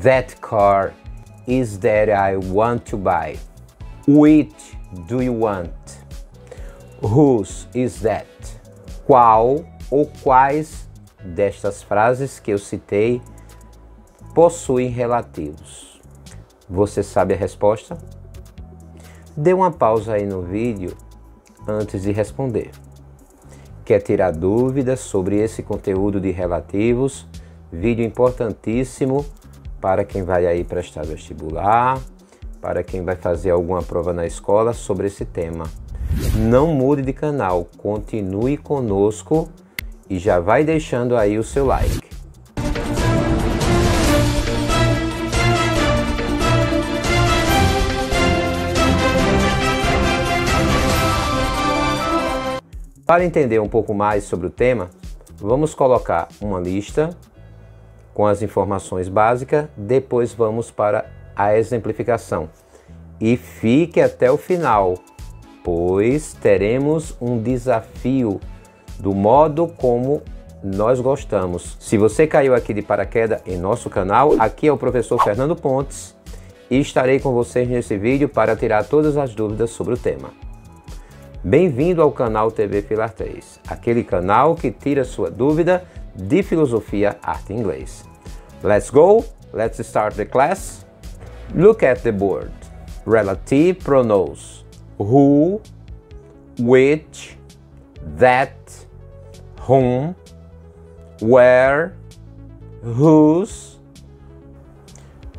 That car is that I want to buy. Which do you want? Whose is that? Qual ou quais destas frases que eu citei possuem relativos? Você sabe a resposta? Dê uma pausa aí no vídeo antes de responder. Quer tirar dúvidas sobre esse conteúdo de relativos? Vídeo importantíssimo para quem vai aí prestar vestibular, para quem vai fazer alguma prova na escola sobre esse tema. Não mude de canal, continue conosco e já vai deixando aí o seu like. Para entender um pouco mais sobre o tema, vamos colocar uma lista com as informações básicas, depois vamos para a exemplificação. E fique até o final, pois teremos um desafio do modo como nós gostamos. Se você caiu aqui de paraquedas em nosso canal, aqui é o professor Fernando Pontes e estarei com vocês nesse vídeo para tirar todas as dúvidas sobre o tema. Bem-vindo ao canal TV Filar 3, aquele canal que tira sua dúvida de filosofia, arte e inglês. Let's go! Let's start the class. Look at the board. Relative pronouns. Who, which, that, whom, where, whose.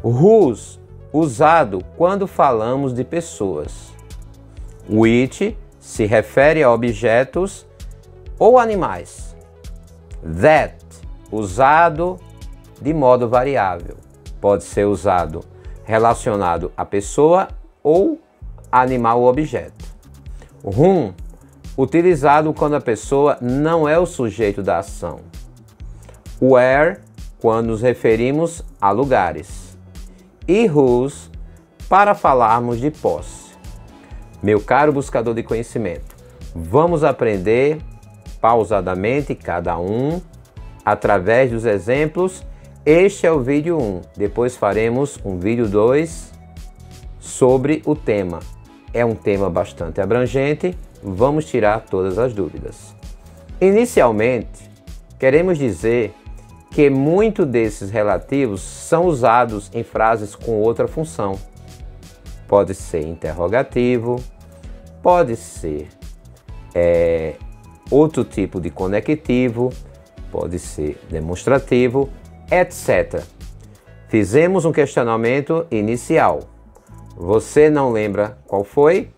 Whose, usado quando falamos de pessoas. Which se refere a objetos ou animais. That, usado de modo variável. Pode ser usado relacionado à pessoa ou animal ou objeto. Whom, utilizado quando a pessoa não é o sujeito da ação. Where, quando nos referimos a lugares. E whose, para falarmos de posse. Meu caro buscador de conhecimento, vamos aprender pausadamente cada um através dos exemplos. Este é o vídeo 1, depois faremos um vídeo 2 sobre o tema. É um tema bastante abrangente, vamos tirar todas as dúvidas. Inicialmente, queremos dizer que muitos desses relativos são usados em frases com outra função. Pode ser interrogativo, pode ser outro tipo de conectivo, pode ser demonstrativo, etc. Fizemos um questionamento inicial. Você não lembra qual foi?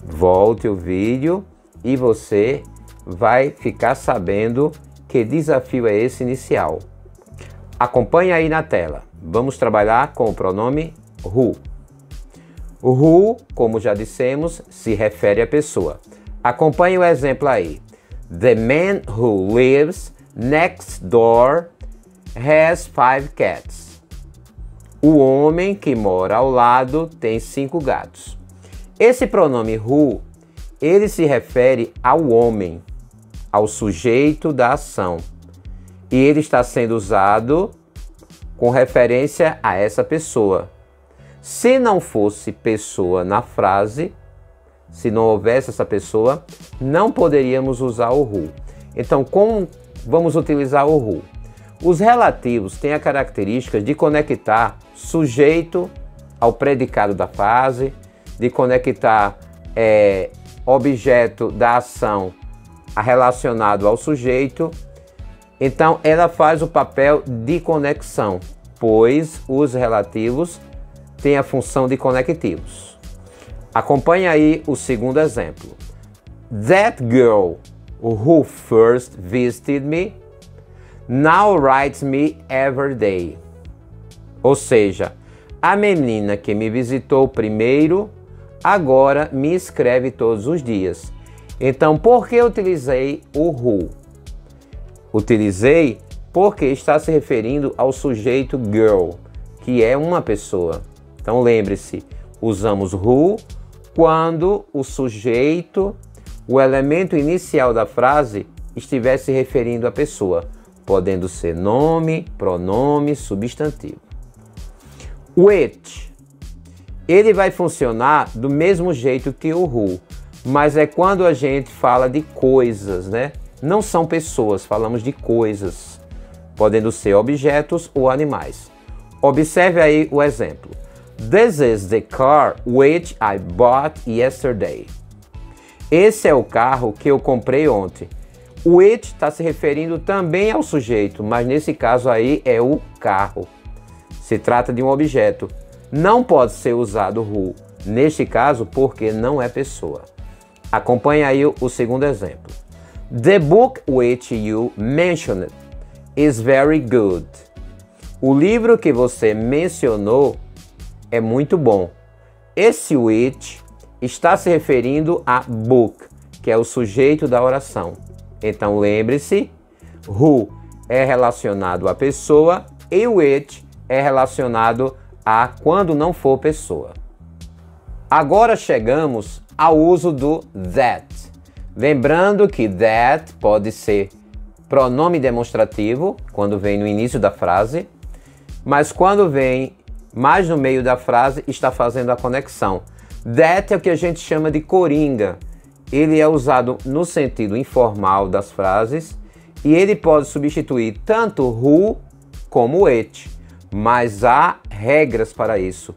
Volte o vídeo e você vai ficar sabendo que desafio é esse inicial. Acompanhe aí na tela. Vamos trabalhar com o pronome who. O who, como já dissemos, se refere à pessoa. Acompanhe o exemplo aí. The man who lives next door has 5 cats. O homem que mora ao lado tem 5 gatos. Esse pronome who, ele se refere ao homem, ao sujeito da ação. E ele está sendo usado com referência a essa pessoa. Se não fosse pessoa na frase, se não houvesse essa pessoa, não poderíamos usar o who. Então, como vamos utilizar o who? Os relativos têm a característica de conectar sujeito ao predicado da frase, de conectar objeto da ação relacionado ao sujeito. Então, ela faz o papel de conexão, pois os relativos têm a função de conectivos. Acompanhe aí o segundo exemplo. That girl who first visited me now writes me every day. Ou seja, a menina que me visitou primeiro agora me escreve todos os dias. Então, por que eu utilizei o who? Utilizei porque está se referindo ao sujeito girl, que é uma pessoa. Então, lembre-se, usamos who quando o sujeito, o elemento inicial da frase, estiver se referindo à pessoa. podendo ser nome, pronome, substantivo. Which, ele vai funcionar do mesmo jeito que o who, mas é quando a gente fala de coisas, né? Não são pessoas, falamos de coisas, podendo ser objetos ou animais. Observe aí o exemplo. This is the car which I bought yesterday. Esse é o carro que eu comprei ontem. O which está se referindo também ao sujeito, mas nesse caso aí é o carro. Se trata de um objeto. Não pode ser usado who, neste caso, porque não é pessoa. Acompanhe aí o segundo exemplo. The book which you mentioned is very good. O livro que você mencionou é muito bom. Esse which está se referindo a book, que é o sujeito da oração. Então lembre-se, who é relacionado à pessoa e which é relacionado a quando não for pessoa. Agora chegamos ao uso do that. Lembrando que that pode ser pronome demonstrativo, quando vem no início da frase, mas quando vem mais no meio da frase, está fazendo a conexão. That é o que a gente chama de coringa. Ele é usado no sentido informal das frases e ele pode substituir tanto who como which, mas há regras para isso.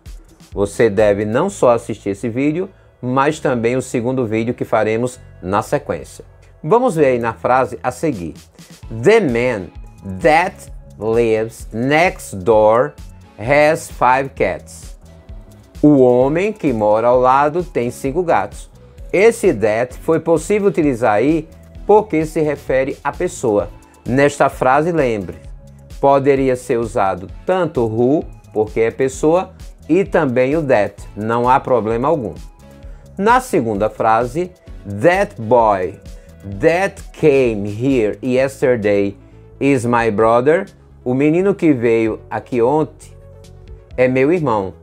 Você deve não só assistir esse vídeo, mas também o segundo vídeo que faremos na sequência. Vamos ver aí na frase a seguir. The man that lives next door has 5 cats. O homem que mora ao lado tem 5 gatos. Esse that foi possível utilizar aí porque se refere à pessoa. Nesta frase, lembre, poderia ser usado tanto who, porque é pessoa, e também o that, não há problema algum. Na segunda frase, that boy that came here yesterday is my brother. O menino que veio aqui ontem é meu irmão.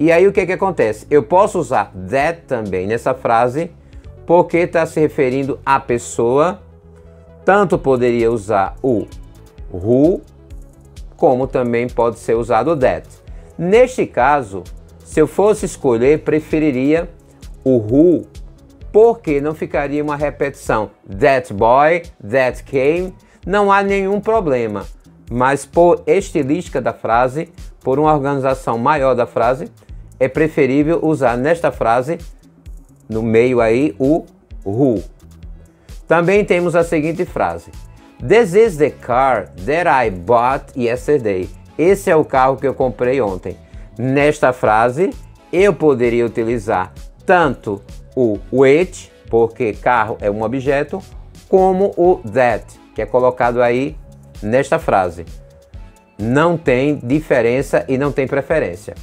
E aí o que acontece? Eu posso usar that também nessa frase porque está se referindo à pessoa. Tanto poderia usar o who, como também pode ser usado o that. Neste caso, se eu fosse escolher, preferiria o who, porque não ficaria uma repetição. That boy, that came, não há nenhum problema. Mas por estilística da frase, por uma organização maior da frase, é preferível usar nesta frase, no meio aí, o who. Também temos a seguinte frase. This is the car that I bought yesterday. Esse é o carro que eu comprei ontem. Nesta frase, eu poderia utilizar tanto o which, porque carro é um objeto, como o that, que é colocado aí nesta frase. Não tem diferença e não tem preferência.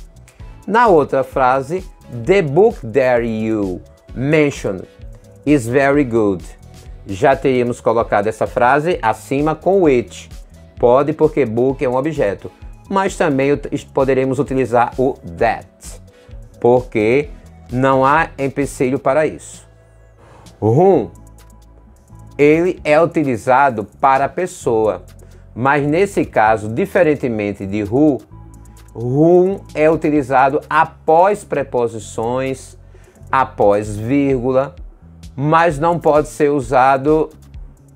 Na outra frase, the book that you mentioned is very good. Já teríamos colocado essa frase acima com which. Pode porque book é um objeto, mas também poderemos utilizar o that, porque não há empecilho para isso. Whom, ele é utilizado para a pessoa, mas nesse caso, diferentemente de who, whom é utilizado após preposições, após vírgula, mas não pode ser usado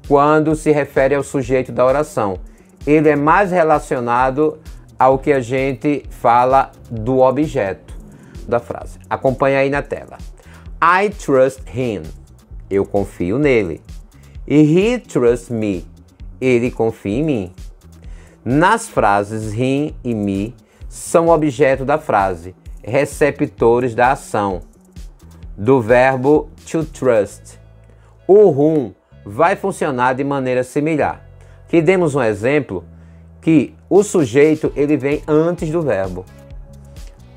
quando se refere ao sujeito da oração. Ele é mais relacionado ao que a gente fala do objeto da frase. Acompanhe aí na tela. I trust him. Eu confio nele. E he trusts me. Ele confia em mim. Nas frases him e me são objeto da frase, receptores da ação, do verbo to trust. O whom vai funcionar de maneira similar. Que demos um exemplo que o sujeito ele vem antes do verbo.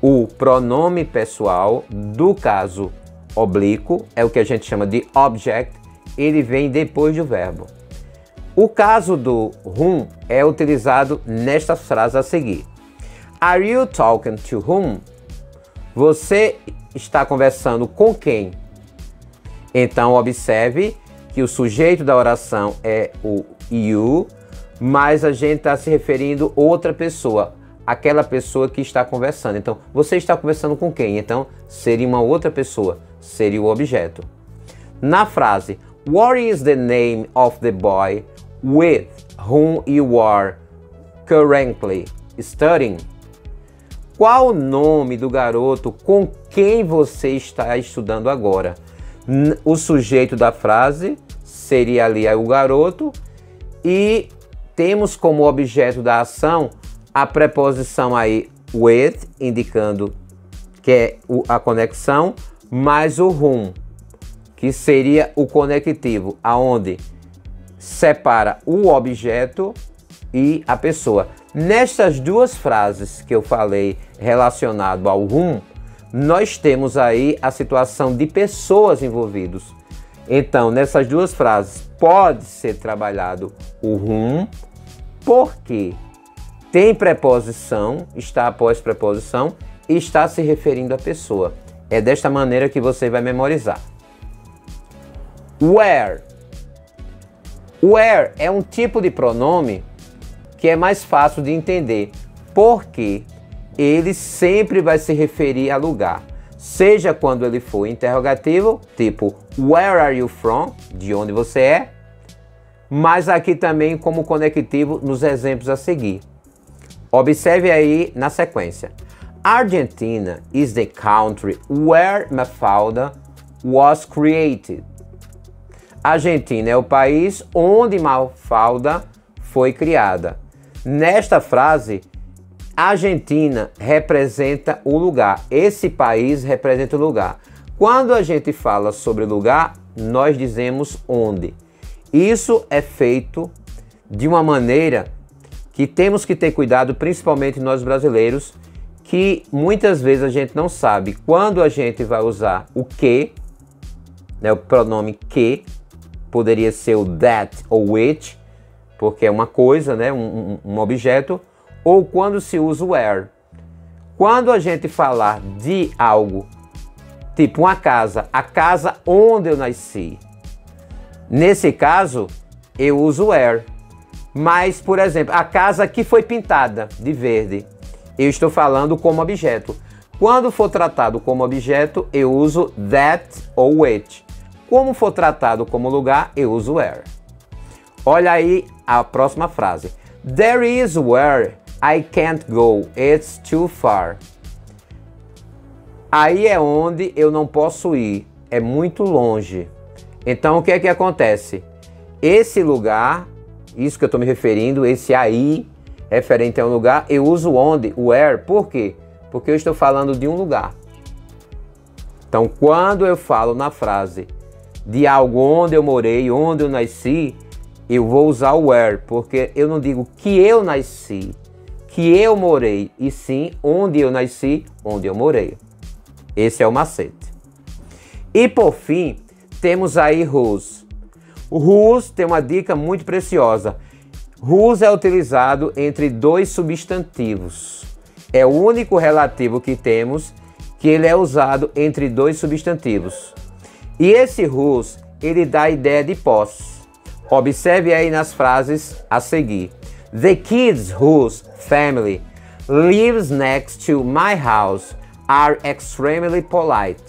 O pronome pessoal do caso oblíquo é o que a gente chama de object, ele vem depois do verbo. O caso do whom é utilizado nesta frase a seguir. Are you talking to whom? Você está conversando com quem? Então observe que o sujeito da oração é o you, mas a gente está se referindo a outra pessoa, aquela pessoa que está conversando. Então, você está conversando com quem? Então, seria uma outra pessoa, seria o objeto. Na frase, what is the name of the boy with whom you are currently studying? Qual o nome do garoto com quem você está estudando agora? O sujeito da frase seria ali o garoto e temos como objeto da ação a preposição aí with, indicando que é a conexão, mais o whom, que seria o conectivo, aonde separa o objeto e a pessoa. Nestas duas frases que eu falei relacionado ao whom, nós temos aí a situação de pessoas envolvidas. Então, nessas duas frases pode ser trabalhado o whom, porque tem preposição, está após preposição e está se referindo à pessoa. É desta maneira que você vai memorizar. Where. Where é um tipo de pronome que é mais fácil de entender, porque ele sempre vai se referir a lugar, seja quando ele for interrogativo, tipo where are you from, de onde você é, mas aqui também como conectivo nos exemplos a seguir. Observe aí na sequência. Argentina is the country where Mafalda was created. Argentina é o país onde Mafalda foi criada. Nesta frase, Argentina representa o lugar. Esse país representa o lugar. Quando a gente fala sobre lugar, nós dizemos onde. Isso é feito de uma maneira que temos que ter cuidado, principalmente nós brasileiros, que muitas vezes a gente não sabe quando a gente vai usar o que, né, o pronome que, poderia ser o that ou which, porque é uma coisa, né, um objeto, ou quando se usa o where. Quando a gente falar de algo, tipo uma casa, a casa onde eu nasci, nesse caso, eu uso where. Mas, por exemplo, a casa que foi pintada de verde, eu estou falando como objeto. Quando for tratado como objeto, eu uso that ou which. Como for tratado como lugar, eu uso where. Olha aí a próxima frase. There is where I can't go, it's too far. Aí é onde eu não posso ir, é muito longe. Então o que é que acontece? Esse lugar, isso que eu estou me referindo, esse aí, referente a um lugar, eu uso onde, where, por quê? Porque eu estou falando de um lugar. Então quando eu falo na frase de algo onde eu morei, onde eu nasci, eu vou usar o where, porque eu não digo que eu nasci, que eu morei, e sim onde eu nasci, onde eu morei. Esse é o macete. E por fim, temos aí whose. O whose tem uma dica muito preciosa. Whose é utilizado entre dois substantivos. É o único relativo que temos que ele é usado entre dois substantivos. E esse whose, ele dá a ideia de posse. Observe aí nas frases a seguir. The kids whose family lives next to my house are extremely polite.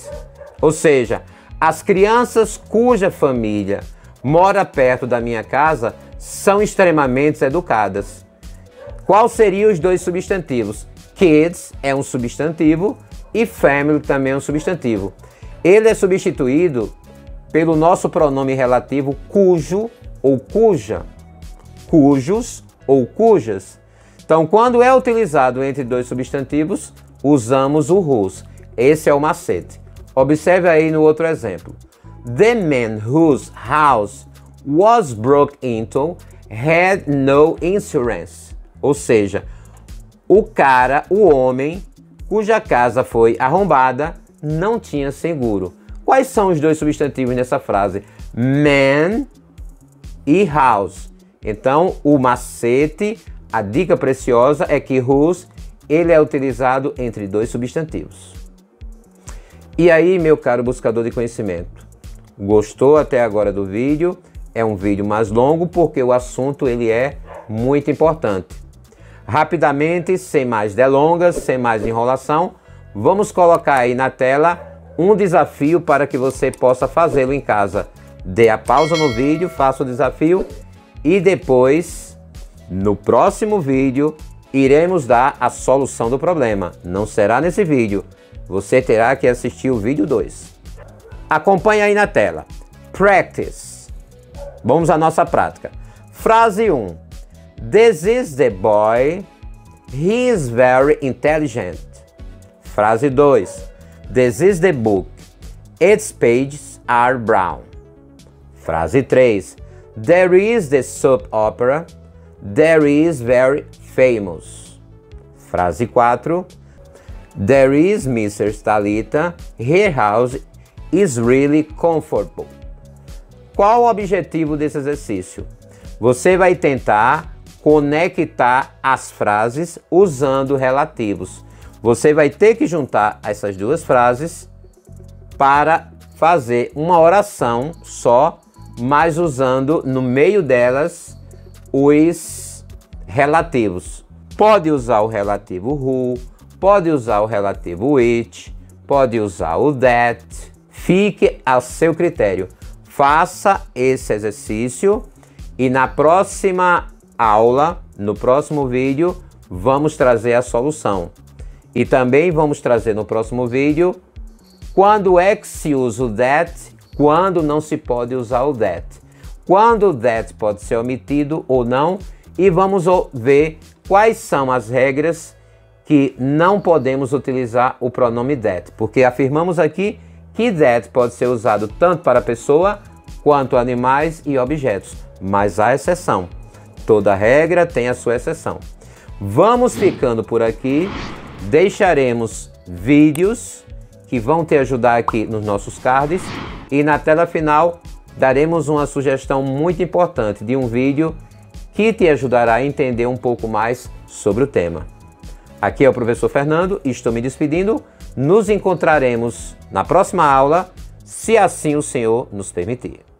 Ou seja, as crianças cuja família mora perto da minha casa são extremamente educadas. Quais seriam os dois substantivos? Kids é um substantivo e family também é um substantivo. Ele é substituído pelo nosso pronome relativo cujo ou cuja, cujos ou cujas. Então, quando é utilizado entre dois substantivos, usamos o whose. Esse é o macete. Observe aí no outro exemplo. The man whose house was broke into had no insurance. Ou seja, o cara, o homem, cuja casa foi arrombada, não tinha seguro. Quais são os dois substantivos nessa frase? Man e house. Então, o macete, a dica preciosa é que whose, ele é utilizado entre dois substantivos. E aí, meu caro buscador de conhecimento, gostou até agora do vídeo? É um vídeo mais longo porque o assunto ele é muito importante. Rapidamente, sem mais delongas, sem mais enrolação, vamos colocar aí na tela um desafio para que você possa fazê-lo em casa. Dê a pausa no vídeo, faça o desafio e depois, no próximo vídeo, iremos dar a solução do problema. Não será nesse vídeo, você terá que assistir o vídeo 2. Acompanhe aí na tela. Practice. Vamos à nossa prática. Frase 1. This is the boy. He is very intelligent. Frase 2. This is the book. Its pages are brown. Frase 3. There is the soap opera. There is very famous. Frase 4. There is Mrs. Thalita. Her house is really comfortable. Qual o objetivo desse exercício? Você vai tentar conectar as frases usando relativos. Você vai ter que juntar essas duas frases para fazer uma oração só, mas usando no meio delas os relativos. Pode usar o relativo who, pode usar o relativo which, pode usar o that. Fique a seu critério. Faça esse exercício e na próxima aula, no próximo vídeo, vamos trazer a solução. E também vamos trazer no próximo vídeo quando é que se usa o that, quando não se pode usar o that. Quando o that pode ser omitido ou não. E vamos ver quais são as regras que não podemos utilizar o pronome that. Porque afirmamos aqui que that pode ser usado tanto para pessoa quanto animais e objetos. Mas há exceção. Toda regra tem a sua exceção. Vamos ficando por aqui. Deixaremos vídeos que vão te ajudar aqui nos nossos cards. E na tela final daremos uma sugestão muito importante de um vídeo que te ajudará a entender um pouco mais sobre o tema. Aqui é o professor Fernando e estou me despedindo. Nos encontraremos na próxima aula, se assim o Senhor nos permitir.